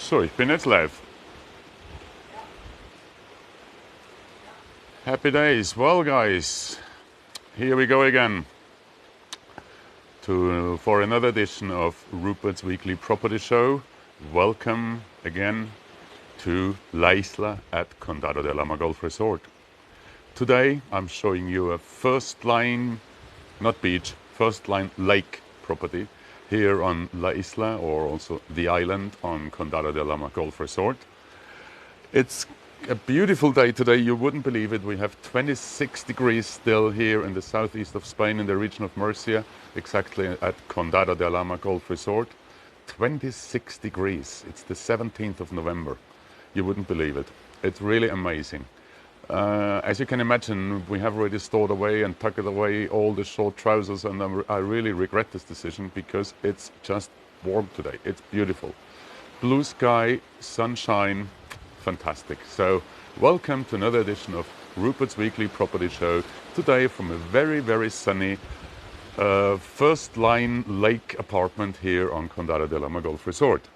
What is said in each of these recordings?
So, ich bin jetzt live. Happy days. Well, guys, here we go again for another edition of Rupert's weekly property show. Welcome again to Isla at Condado de Alhama Golf Resort. Today, I'm showing you a first-line, not beach, first-line lake property here on La Isla, or also the island on Condado de Alhama Golf Resort. It's a beautiful day today. You wouldn't believe it. We have 26 degrees still here in the southeast of Spain, in the region of Murcia, exactly at Condado de Alhama Golf Resort. 26 degrees. It's the 17th of November. You wouldn't believe it. It's really amazing. As you can imagine, we have already stored away and tucked away all the short trousers, and I really regret this decision because it's just warm today. It's beautiful. Blue sky, sunshine, fantastic. So welcome to another edition of Rupert's weekly property show. Today from a very, very sunny first line lake apartment here on Condado de Alhama Golf Resort.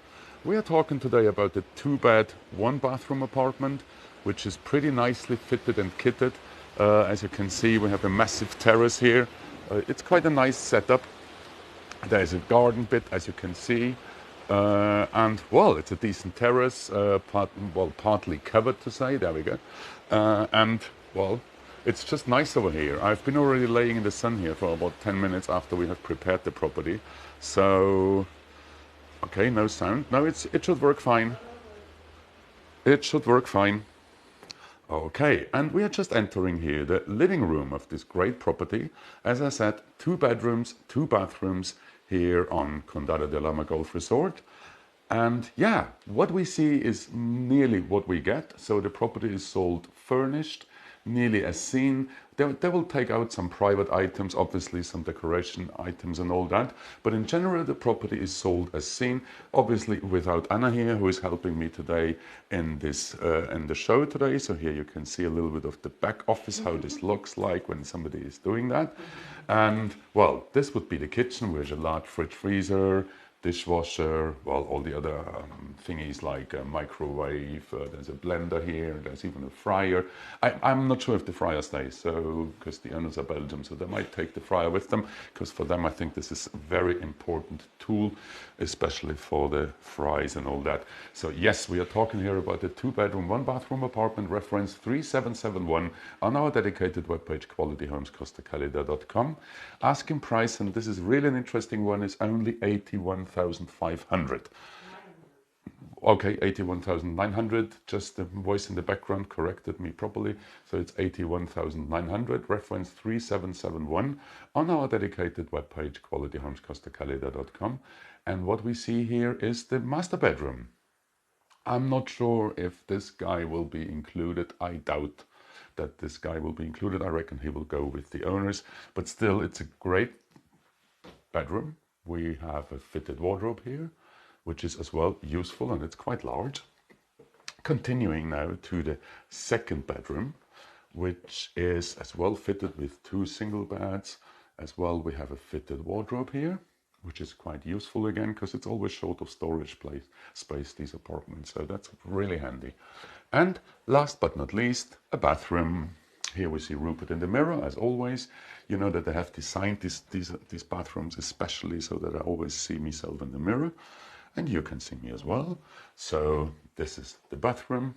We are talking today about the 2-bed, 1-bathroom apartment, which is pretty nicely fitted and kitted. As you can see, we have a massive terrace here. It's quite a nice setup. There's a garden bit, as you can see. And, well, it's a decent terrace, partly covered to say, there we go. And, well, it's just nice over here. I've been already laying in the sun here for about 10 minutes after we have prepared the property. So, okay, no sound. No, it should work fine. It should work fine. Okay, and we are just entering here the living room of this great property. As I said, 2 bedrooms, 2 bathrooms here on Condado de Alhama Golf Resort. And yeah, what we see is nearly what we get. So the property is sold furnished, nearly as seen. They will take out some private items, obviously some decoration items and all that. But in general, the property is sold as seen, obviously without Anna here, who is helping me today in the show today. So here you can see a little bit of the back office, how this looks like when somebody is doing that. And well, this would be the kitchen with a large fridge freezer, dishwasher, well, all the other thingies like a microwave, there's a blender here, there's even a fryer. I'm not sure if the fryer stays, so because the owners are Belgium, so they might take the fryer with them, because for them I think this is a very important tool, especially for the fries and all that. So yes, we are talking here about the 2-bedroom, 1-bathroom apartment, reference 3771 on our dedicated webpage qualityhomescostacalida.com. Asking price, and this is really an interesting one, is only 81,500. Okay, 81,900. Just the voice in the background corrected me properly. So it's 81,900, reference 3771 on our dedicated webpage qualityhomescostacalida.com. And what we see here is the master bedroom. I'm not sure if this guy will be included. I doubt that this guy will be included. I reckon he will go with the owners. But still, it's a great bedroom. We have a fitted wardrobe here, which is as well useful, and it's quite large. Continuing now to the 2nd bedroom, which is as well fitted with 2 single beds. As well, we have a fitted wardrobe here, which is quite useful again, because it's always short of storage space, these apartments. So that's really handy. And last but not least, a bathroom. Here we see Rupert in the mirror, as always. You know that they have designed these bathrooms especially so that I always see myself in the mirror. And you can see me as well. So this is the bathroom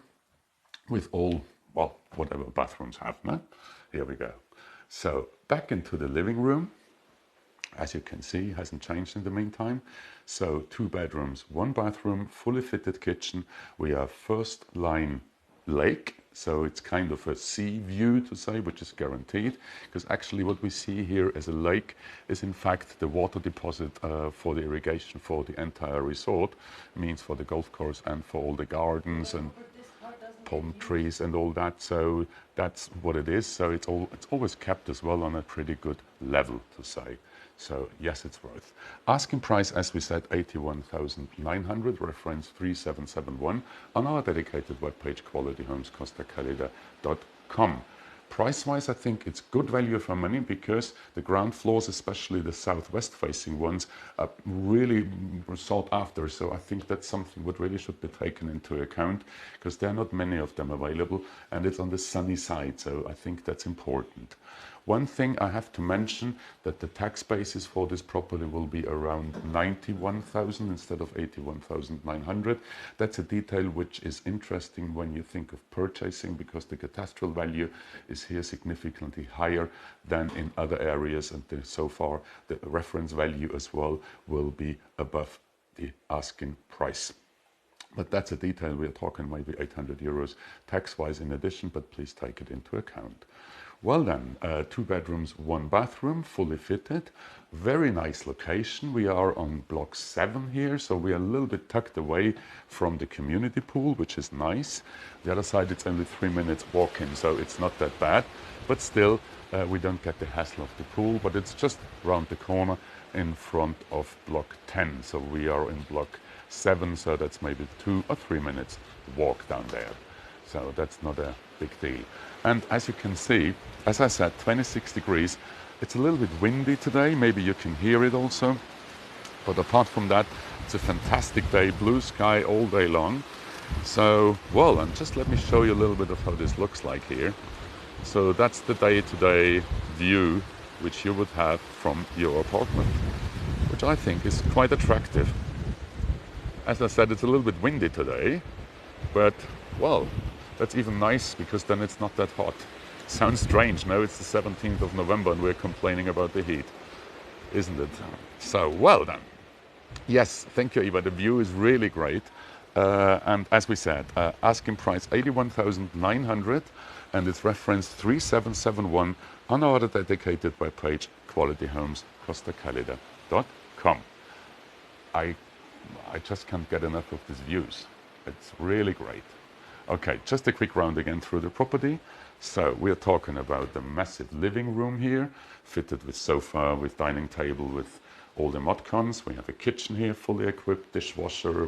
with all, well, whatever bathrooms have, no? Here we go. So back into the living room. As you can see, hasn't changed in the meantime. So 2 bedrooms, 1 bathroom, fully fitted kitchen. We have first line lake. So it's kind of a sea view to say, which is guaranteed, because actually what we see here as a lake is in fact the water deposit for the irrigation for the entire resort, means for the golf course and for all the gardens and palm trees and all that. So that's what it is. So it's always kept as well on a pretty good level to say. So yes, it's worth. Asking price, as we said, 81,900, reference 3771 on our dedicated webpage qualityhomescostacalida.com. Price-wise, I think it's good value for money because the ground floors, especially the southwest-facing ones, are really sought after. So I think that's something that really should be taken into account because there are not many of them available, and it's on the sunny side. So I think that's important. One thing I have to mention that the tax basis for this property will be around 91,000 instead of 81,900. That's a detail which is interesting when you think of purchasing because the cadastral value is here significantly higher than in other areas, and so far the reference value as well will be above the asking price. But that's a detail. We're talking maybe 800 euros tax-wise in addition, but please take it into account. Well then, 2 bedrooms, 1 bathroom, fully fitted. Very nice location. We are on block 7 here, so we are a little bit tucked away from the community pool, which is nice. The other side, it's only 3 minutes walking, so it's not that bad. But still, we don't get the hassle of the pool, but it's just around the corner in front of block 10. So we are in block 7, so that's maybe 2 or 3 minutes walk down there. So that's not a big deal. And as you can see, as I said, 26 degrees. It's a little bit windy today. Maybe you can hear it also. But apart from that, it's a fantastic day, blue sky all day long. So, well, and just let me show you a little bit of how this looks like here. So that's the day-to-day view which you would have from your apartment, which I think is quite attractive. As I said, it's a little bit windy today, but, well, that's even nice because then it's not that hot. Sounds strange, no? It's the 17th of November and we're complaining about the heat, isn't it? So, well then. Yes, thank you, Eva. The view is really great. And as we said, asking price 81,900 and it's reference 3771 on our dedicated webpage, qualityhomescostacalida.com. I just can't get enough of these views. It's really great. Okay, just a quick round again through the property. So we're talking about the massive living room here, fitted with sofa, with dining table, with all the mod cons. We have a kitchen here, fully equipped, dishwasher,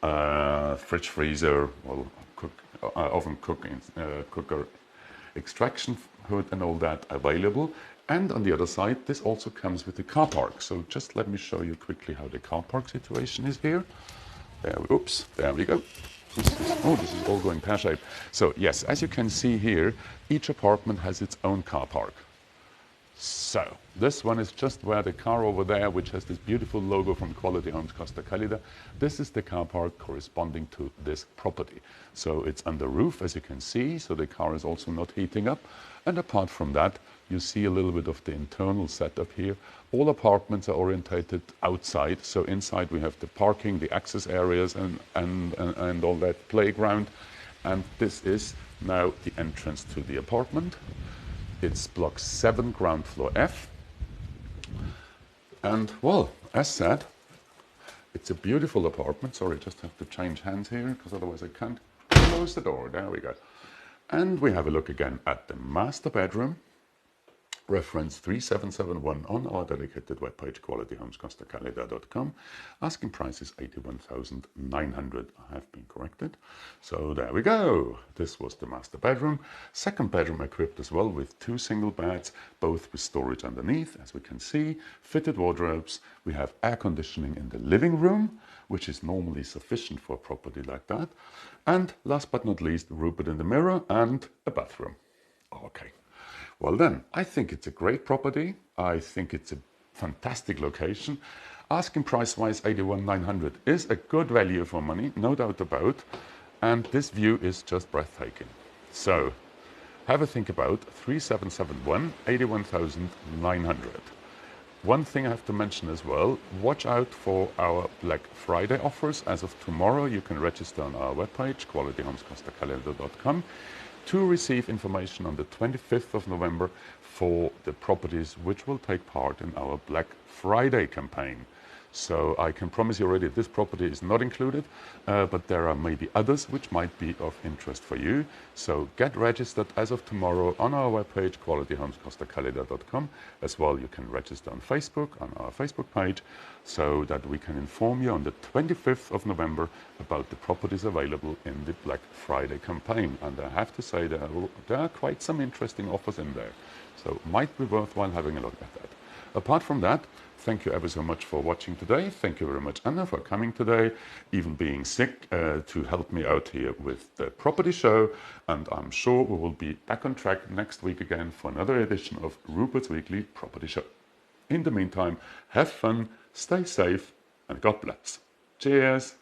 fridge freezer, oven cooking, cooker, extraction hood and all that available. And on the other side, this also comes with the car park. So just let me show you quickly how the car park situation is here. There we go. This is all going pear-shaped. So yes, as you can see here, each apartment has its own car park. So this one is just where the car over there, which has this beautiful logo from Quality Homes Costa Calida, this is the car park corresponding to this property. So it's under roof, as you can see, so the car is also not heating up. And apart from that, you see a little bit of the internal setup here. All apartments are orientated outside. So inside we have the parking, the access areas and all that playground. And this is now the entrance to the apartment. It's block 7, ground floor F. And well, as said, it's a beautiful apartment. Sorry, just have to change hands here because otherwise I can't close the door. There we go. And we have a look again at the master bedroom. Reference 3771 on our dedicated webpage, qualityhomescostacalida.com. Asking price is 81,900. I have been corrected. So there we go. This was the master bedroom. Second bedroom equipped as well with 2 single beds, both with storage underneath, as we can see. Fitted wardrobes. We have air conditioning in the living room, which is normally sufficient for a property like that. And last but not least, Rupert in the mirror and a bathroom. Okay. Well then, I think it's a great property. I think it's a fantastic location. Asking price-wise 81,900 is a good value for money, no doubt about. And this view is just breathtaking. So, have a think about 3771, 81,900. One thing I have to mention as well, watch out for our Black Friday offers. As of tomorrow, you can register on our webpage, qualityhomescostacalida.com, to receive information on the 25th of November for the properties which will take part in our Black Friday campaign. So I can promise you already this property is not included, but there are maybe others which might be of interest for you. So get registered as of tomorrow on our webpage, qualityhomescostacalida.com. As well, you can register on Facebook, on our Facebook page, so that we can inform you on the 25th of November about the properties available in the Black Friday campaign. And I have to say there are quite some interesting offers in there. So might be worthwhile having a look at that. Apart from that, thank you ever so much for watching today. Thank you very much, Anna, for coming today, even being sick, to help me out here with the property show. And I'm sure we will be back on track next week again for another edition of Rupert's Weekly Property Show. In the meantime, have fun, stay safe, and God bless. Cheers.